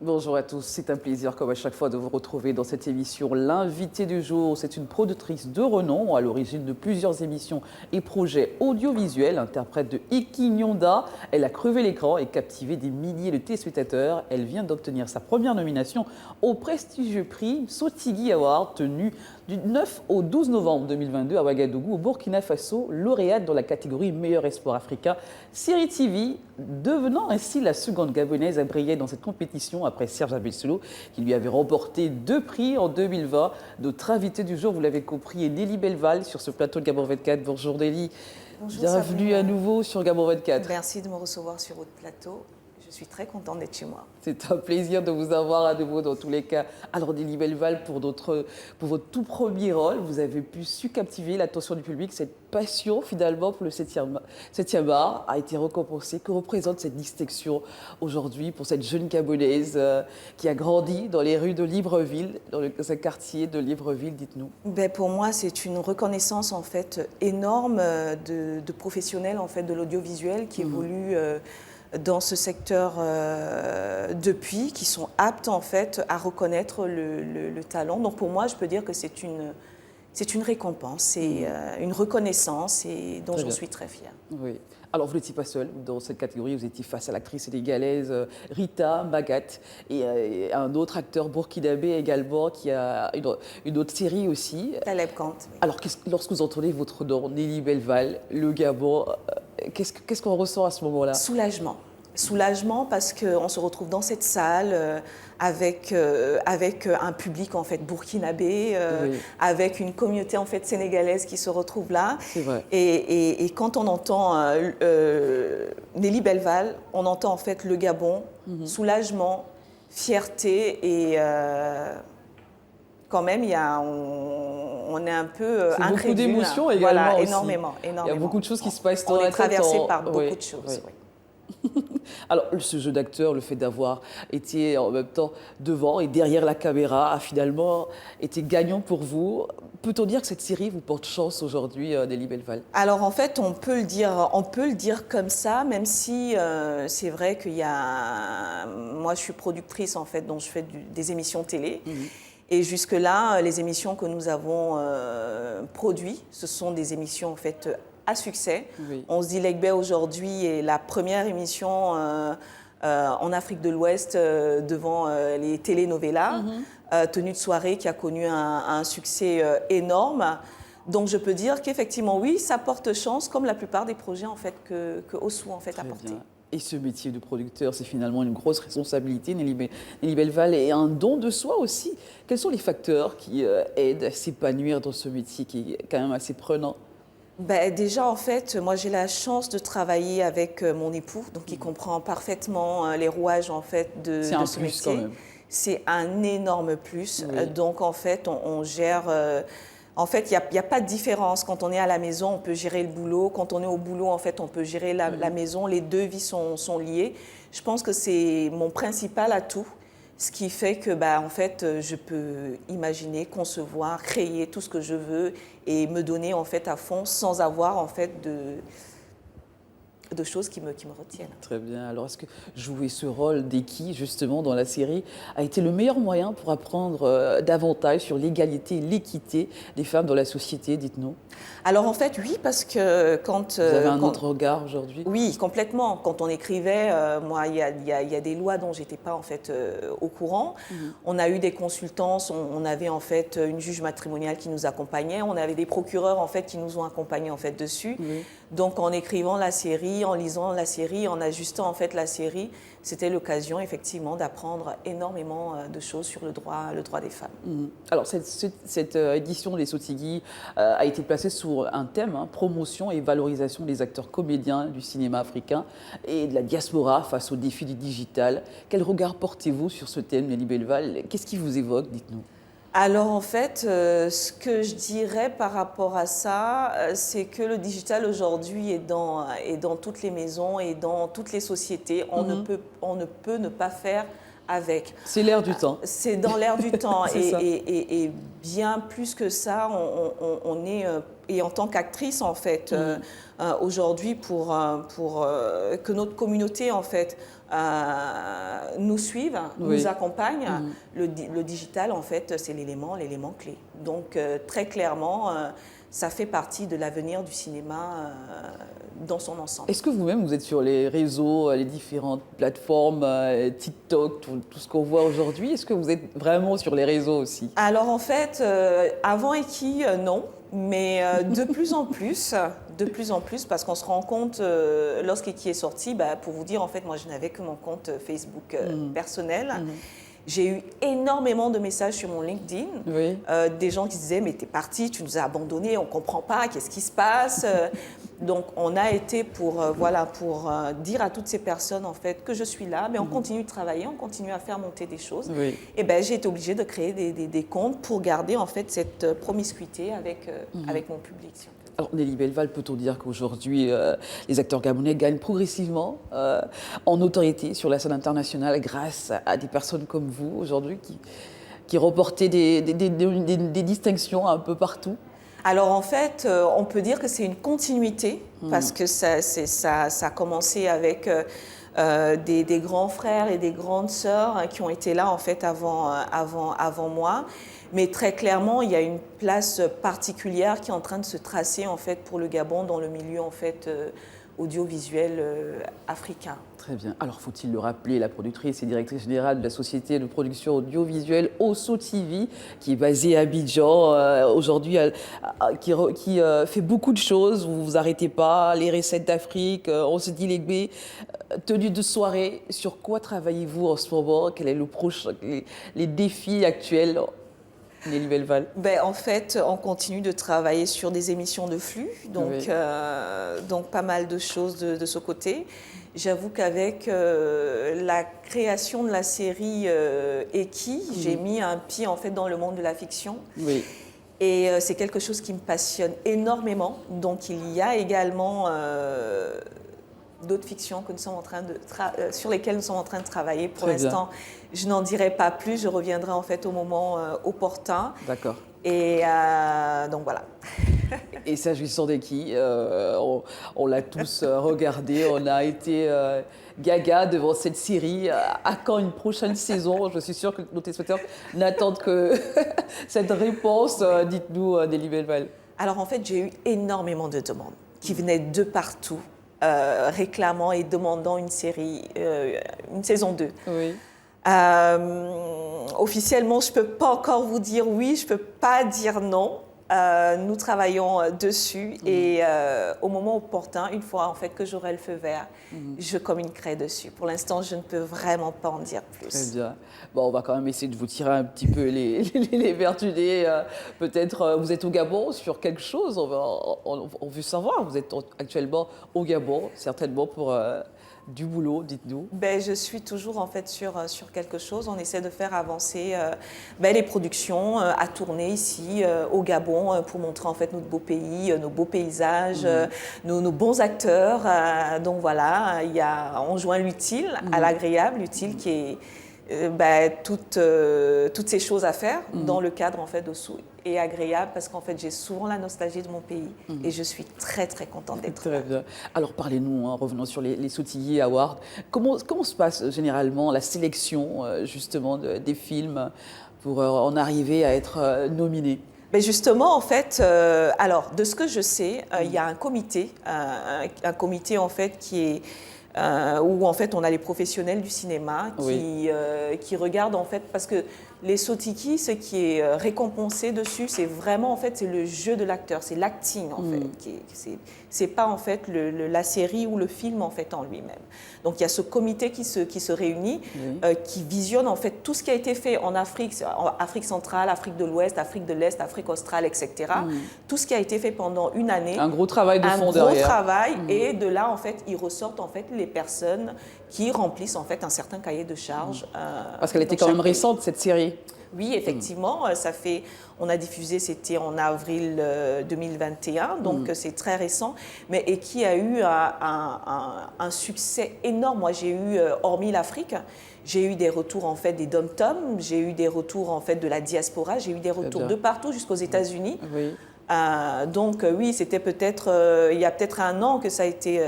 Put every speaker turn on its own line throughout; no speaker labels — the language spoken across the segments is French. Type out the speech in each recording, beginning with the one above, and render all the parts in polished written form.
Bonjour à tous, c'est un plaisir comme à chaque fois de vous retrouver dans cette émission. L'invité du jour, c'est une productrice de renom à l'origine de plusieurs émissions et projets audiovisuels, interprète de Iki Nyonda. Elle a crevé l'écran et captivé des milliers de téléspectateurs. Elle vient d'obtenir sa première nomination au prestigieux prix Sotigi Award tenu du 9 au 12 novembre 2022 à Ouagadougou au Burkina Faso, lauréate dans la catégorie Meilleur espoir africain. Siri TV, devenant ainsi la seconde gabonaise à briller dans cette compétition après Serge Abessolo, qui lui avait remporté 2 prix en 2020. Notre invité du jour, vous l'avez compris, est Nelly Belval sur ce plateau de Gabon 24. Bonjour Nelly.
Bonjour,
bienvenue
Sabrina.
à nouveau sur Gabon 24.
Merci de me recevoir sur votre plateau. Je suis très contente d'être chez moi.
C'est un plaisir de vous avoir à nouveau dans tous les cas. Alors Nelly Belval, pour votre tout premier rôle, vous avez su captiver l'attention du public. Cette passion finalement pour le 7e art a été récompensée. Que représente cette distinction aujourd'hui pour cette jeune Gabonaise qui a grandi dans les rues de Libreville, dans ce quartier de Libreville, dites-nous.
Pour moi, c'est une reconnaissance en fait énorme de professionnels en fait de l'audiovisuel qui évoluent dans ce secteur depuis, qui sont aptes en fait à reconnaître le talent. Donc pour moi, je peux dire que c'est une récompense, c'est une reconnaissance et dont j'en suis très fière.
Oui. Alors, vous n'étiez pas seule dans cette catégorie, vous étiez face à l'actrice sénégalaise Rita Magat et un autre acteur burkinabé également qui a une autre série aussi.
Taleb Kant. Oui.
Alors, lorsque vous entendez votre nom, Nelly Belval, le Gabon, qu'est-ce qu'on ressent à ce moment-là?
Soulagement. Soulagement parce qu'on se retrouve dans cette salle avec un public en fait burkinabé,
Oui.
avec une communauté en fait sénégalaise qui se retrouve là.
C'est vrai.
Et quand on entend Nelly Belval, on entend en fait le Gabon, soulagement, fierté et quand même on est un peu
C'est
incrédule.
beaucoup d'émotions également
Voilà,
aussi.
énormément.
Il y a beaucoup de choses qui se passent dans
on
la
est
tête.
traversé par beaucoup de choses.
Oui.
Oui.
Alors, ce jeu d'acteur, le fait d'avoir été en même temps devant et derrière la caméra, a finalement été gagnant pour vous. Peut-on dire que cette série vous porte chance aujourd'hui, Nelly Belval?
Alors en fait, on peut le dire comme ça, même si c'est vrai qu'il y a. Moi, je suis productrice en fait, donc je fais des émissions télé. Et jusque-là, les émissions que nous avons produites, ce sont des émissions en fait à succès.
Oui.
On se dit Legbe aujourd'hui est la première émission en Afrique de l'Ouest devant les telenovelas, tenue de soirée qui a connu un succès énorme. Donc je peux dire qu'effectivement oui, ça porte chance comme la plupart des projets en fait que Ossou en fait a porté.
Et ce métier de producteur, c'est finalement une grosse responsabilité, Nelly Belval, et un don de soi aussi. Quels sont les facteurs qui aident à s'épanouir dans ce métier qui est quand même assez prenant?
Déjà, en fait, moi, j'ai la chance de travailler avec mon époux, donc il comprend parfaitement les rouages en fait de ce métier.
Quand même.
C'est un énorme plus.
Oui.
Donc, en fait, on gère. En fait, il n'y a pas de différence. Quand on est à la maison, on peut gérer le boulot. Quand on est au boulot, en fait, on peut gérer la maison. Les deux vies sont liées. Je pense que c'est mon principal atout. Ce qui fait que, en fait, je peux imaginer, concevoir, créer tout ce que je veux et me donner en fait à fond sans avoir en fait de choses qui me retiennent.
Très bien. Alors, est-ce que jouer ce rôle d'Eki, justement, dans la série, a été le meilleur moyen pour apprendre davantage sur l'égalité et l'équité des femmes dans la société, dites-nous?
Alors, en fait, oui, parce que quand...
Vous avez un autre regard aujourd'hui?
Oui, complètement. Quand on écrivait, moi, il y a des lois dont j'étais pas en fait au courant. On a eu des consultants, on avait en fait une juge matrimoniale qui nous accompagnait, on avait des procureurs en fait qui nous ont accompagnés en fait dessus.
Oui.
Donc, en écrivant la série, en lisant la série, en ajustant en fait la série, c'était l'occasion effectivement d'apprendre énormément de choses sur le droit des femmes.
Alors, cette édition des Sotigi a été placée sur un thème, promotion et valorisation des acteurs comédiens du cinéma africain et de la diaspora face aux défis du digital. Quel regard portez-vous sur ce thème, Nelly Belval? Qu'est-ce qui vous évoque, dites-nous?
Alors en fait, ce que je dirais par rapport à ça, c'est que le digital aujourd'hui est dans toutes les maisons et dans toutes les sociétés. On ne peut ne pas faire avec.
C'est l'air du temps.
C'est dans l'air du temps.
et
et bien plus que ça, on est, et en tant qu'actrice en fait, aujourd'hui pour que notre communauté en fait nous suivent,
Oui.
nous accompagnent. Le digital, en fait, c'est l'élément clé. Donc, très clairement, ça fait partie de l'avenir du cinéma dans son ensemble.
Est-ce que vous-même, vous êtes sur les réseaux, les différentes plateformes, TikTok, tout ce qu'on voit aujourd'hui? Est-ce que vous êtes vraiment sur les réseaux aussi?
Alors en fait, avant Eki, non, mais de plus en plus, parce qu'on se rend compte, lorsqu'Eki est sorti, pour vous dire, en fait, moi je n'avais que mon compte Facebook personnel. J'ai eu énormément de messages sur mon LinkedIn,
Oui.
des gens qui disaient « mais t'es parti, tu nous as abandonnés, on ne comprend pas, qu'est-ce qui se passe ?» Donc on a été pour dire à toutes ces personnes en fait que je suis là, mais on continue de travailler, on continue à faire monter des choses.
Oui.
Et j'ai été obligée de créer des comptes pour garder en fait cette promiscuité avec mon public. Si on peut dire.
Alors Nelly Belval, peut-on dire qu'aujourd'hui, les acteurs gabonais gagnent progressivement en notoriété sur la scène internationale grâce à des personnes comme vous aujourd'hui qui remportez des distinctions un peu partout?
Alors en fait, on peut dire que c'est une continuité parce que ça a commencé avec des grands frères et des grandes sœurs qui ont été là en fait avant moi. Mais très clairement, il y a une place particulière qui est en train de se tracer en fait pour le Gabon dans le milieu en fait audiovisuel africain.
Très bien. Alors, faut-il le rappeler, la productrice et directrice générale de la société de production audiovisuelle Osso TV, qui est basée à Abidjan, aujourd'hui, qui fait beaucoup de choses. Vous vous arrêtez pas, les recettes d'Afrique, on se dit tenue de soirée. Sur quoi travaillez-vous en ce moment? Quel est les défis actuels, Nelly Belval?
En fait, on continue de travailler sur des émissions de flux, donc,
Oui.
donc pas mal de choses de ce côté. J'avoue qu'avec la création de la série Eki, j'ai mis un pied en fait dans le monde de la fiction.
Oui.
Et c'est quelque chose qui me passionne énormément. Donc il y a également d'autres fictions que nous sommes en train sur lesquelles nous sommes en train de travailler. Pour l'instant, je n'en dirai pas plus. Je reviendrai en fait au moment opportun.
D'accord.
Et donc voilà.
Et s'agissant d'Eki, on l'a tous regardé, on a été gaga devant cette série. À quand une prochaine saison? Je suis sûre que nos téléspectateurs n'attendent que cette réponse. Dites-nous, Nelly Belval.
Alors en fait, j'ai eu énormément de demandes qui venaient de partout, réclamant et demandant une série, une saison 2.
Oui.
Officiellement, je ne peux pas encore vous dire oui, je ne peux pas dire non. Nous travaillons dessus et au moment opportun, une fois en fait que j'aurai le feu vert, je communiquerai dessus. Pour l'instant, je ne peux vraiment pas en dire plus.
Très bien. Bon, on va quand même essayer de vous tirer un petit peu les verres du nez. Peut-être vous êtes au Gabon sur quelque chose. On veut savoir. Vous êtes actuellement au Gabon, certainement pour du boulot, dites-nous.
Je suis toujours en fait sur quelque chose. On essaie de faire avancer les productions à tourner ici au Gabon pour montrer en fait notre beau pays, nos beaux paysages, nos bons acteurs. Donc voilà, on joint l'utile à l'agréable, l'utile qui est toutes ces choses à faire dans le cadre en fait d'Osso et agréable parce qu'en fait j'ai souvent la nostalgie de mon pays et je suis très très contente d'être là.
Très bien. Alors parlez-nous, revenons sur les Sautilly Awards. Comment se passe généralement la sélection justement des films pour en arriver à être nominé?
Justement, en fait, alors de ce que je sais, il y a un comité en fait qui est où en fait on a les professionnels du cinéma qui regardent en fait parce que les Sautilly, ce qui est récompensé dessus, c'est vraiment en fait c'est le jeu de l'acteur, c'est l'acting en fait, c'est pas en fait la série ou le film en fait en lui-même. Donc il y a ce comité qui se réunit, qui visionne en fait tout ce qui a été fait en Afrique centrale, Afrique de l'Ouest, Afrique de l'Est, Afrique australe, etc. Tout ce qui a été fait pendant une année.
Un gros travail de fond derrière.
Un gros travail et de là en fait ils ressortent en fait les personnes qui remplissent en fait un certain cahier de charges.
Parce qu'elle était quand même récente cette série.
Oui, effectivement, on a diffusé, c'était en avril 2021, donc c'est très récent, mais et qui a eu un succès énorme. Moi, j'ai eu, hormis l'Afrique, j'ai eu des retours en fait des dom-toms, j'ai eu des retours en fait de la diaspora, j'ai eu des retours de partout jusqu'aux États-Unis.
Oui.
Oui, c'était peut-être il y a peut-être un an que ça a été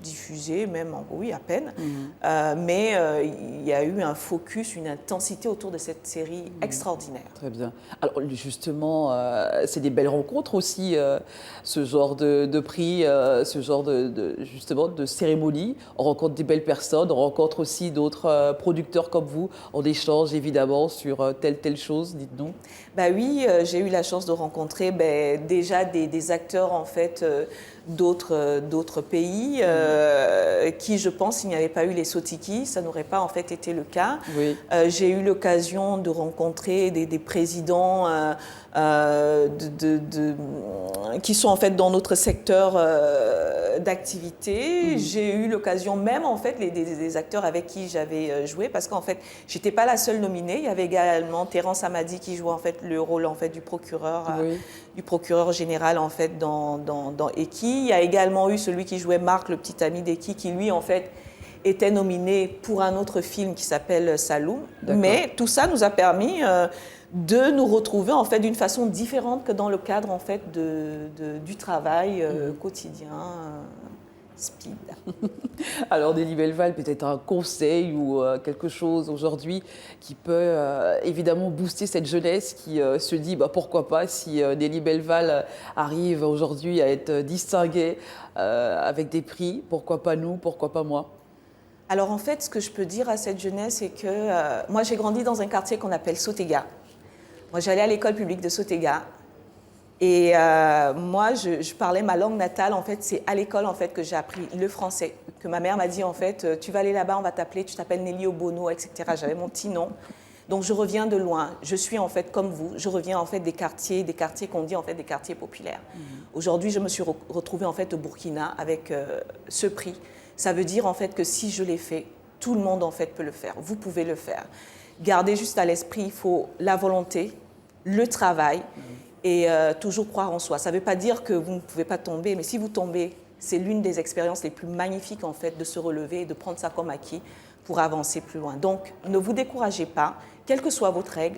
diffusé, même oui à peine. Mais il y a eu un focus, une intensité autour de cette série extraordinaire.
Très bien. Alors justement, c'est des belles rencontres aussi, ce genre de prix, ce genre justement de cérémonie. On rencontre des belles personnes, on rencontre aussi d'autres producteurs comme vous. On échange évidemment sur telle chose, dites-nous.
Bah oui, j'ai eu la chance de rencontrer déjà des acteurs en fait d'autres pays qui, je pense, s'il n'y avait pas eu les Sotiki, ça n'aurait pas en fait été le cas.
Oui.
J'ai eu l'occasion de rencontrer des présidents qui sont en fait dans notre secteur d'activité. J'ai eu l'occasion même en fait des acteurs avec qui j'avais joué, parce qu'en fait j'étais pas la seule nominée. Il y avait également Terrence Amadi qui jouait en fait le rôle en fait du procureur général en fait dans Eki. Il y a également eu celui qui jouait Marc, le petit ami d'Eki, qui lui en fait était nominé pour un autre film qui s'appelle Saloum. Mais tout ça nous a permis de nous retrouver en fait d'une façon différente que dans le cadre en fait du travail quotidien. Speed.
Alors Nelly Belleval, peut-être un conseil ou quelque chose aujourd'hui qui peut évidemment booster cette jeunesse qui se dit pourquoi pas, si Nelly Belleval arrive aujourd'hui à être distinguée avec des prix, pourquoi pas nous, pourquoi pas moi?
Alors en fait, ce que je peux dire à cette jeunesse, c'est que moi j'ai grandi dans un quartier qu'on appelle Sotega. Moi j'allais à l'école publique de Sotega. Et moi, je parlais ma langue natale. En fait, c'est à l'école en fait que j'ai appris le français. Que ma mère m'a dit en fait, tu vas aller là-bas, on va t'appeler, tu t'appelles Nelly Obono, etc. J'avais mon petit nom. Donc je reviens de loin. Je suis en fait comme vous. Je reviens en fait des quartiers qu'on dit en fait des quartiers populaires. Aujourd'hui, je me suis retrouvée en fait au Burkina avec ce prix. Ça veut dire en fait que si je l'ai fait, tout le monde en fait peut le faire. Vous pouvez le faire. Gardez juste à l'esprit, il faut la volonté, le travail. Et toujours croire en soi. Ça ne veut pas dire que vous ne pouvez pas tomber, mais si vous tombez, c'est l'une des expériences les plus magnifiques en fait de se relever et de prendre ça comme acquis pour avancer plus loin. Donc, ne vous découragez pas, quel que soit votre rêve,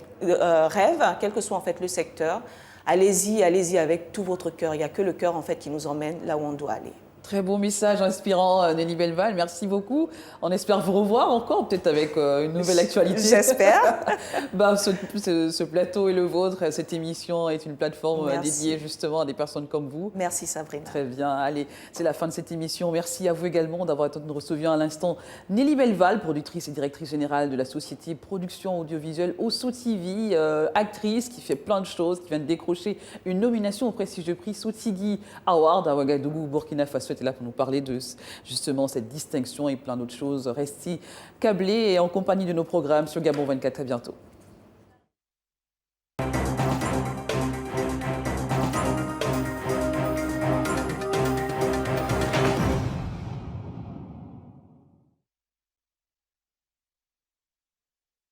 quel que soit en fait le secteur, allez-y avec tout votre cœur. Il n'y a que le cœur en fait qui nous emmène là où on doit aller.
Très beau message inspirant, Nelly Belleval. Merci beaucoup. On espère vous revoir encore, peut-être avec une nouvelle actualité.
J'espère.
Ce plateau est le vôtre. Cette émission est une plateforme dédiée justement à des personnes comme vous.
Merci Sabrina.
Très bien. Allez, c'est la fin de cette émission. Merci à vous également d'avoir été recevoir à l'instant Nelly Belleval, productrice et directrice générale de la société Production Audiovisuelle OSO-TV, actrice qui fait plein de choses, qui vient de décrocher une nomination au prestigieux prix Sotigui Award à Ouagadougou, Burkina Faso. Là pour nous parler de justement cette distinction et plein d'autres choses. Restez câblés et en compagnie de nos programmes sur Gabon 24. À bientôt.